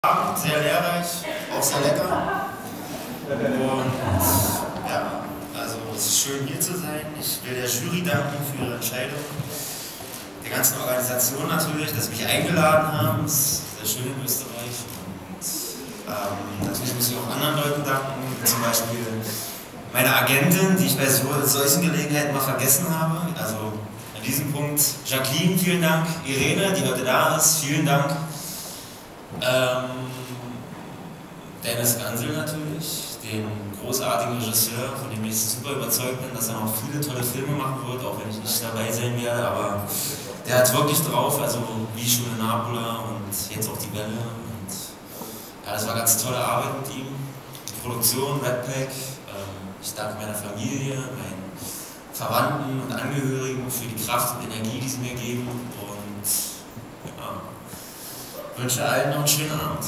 Abend, sehr lehrreich, auch sehr lecker. Und ja, also es ist schön hier zu sein. Ich will der Jury danken für ihre Entscheidung. Der ganzen Organisation natürlich, dass sie mich eingeladen haben. Das ist sehr schön in Österreich. Und natürlich muss ich auch anderen Leuten danken, zum Beispiel meine Agentin, die ich bei solchen Gelegenheiten mal vergessen habe. Also an diesem Punkt Jacqueline, vielen Dank. Irene, die heute da ist, vielen Dank. Dennis Gansel natürlich, den großartigen Regisseur, von dem ich super überzeugt bin, dass er noch viele tolle Filme machen wird, auch wenn ich nicht dabei sein werde, aber der hat wirklich drauf, also wie schon in Napola und jetzt auch die Welle. Und ja, das war ganz tolle Arbeit mit ihm. Die Produktion, Redpack, ich danke meiner Familie, meinen Verwandten und Angehörigen für die Kraft und Energie, die sie mir geben, und ja, wünsche allen noch einen schönen Abend.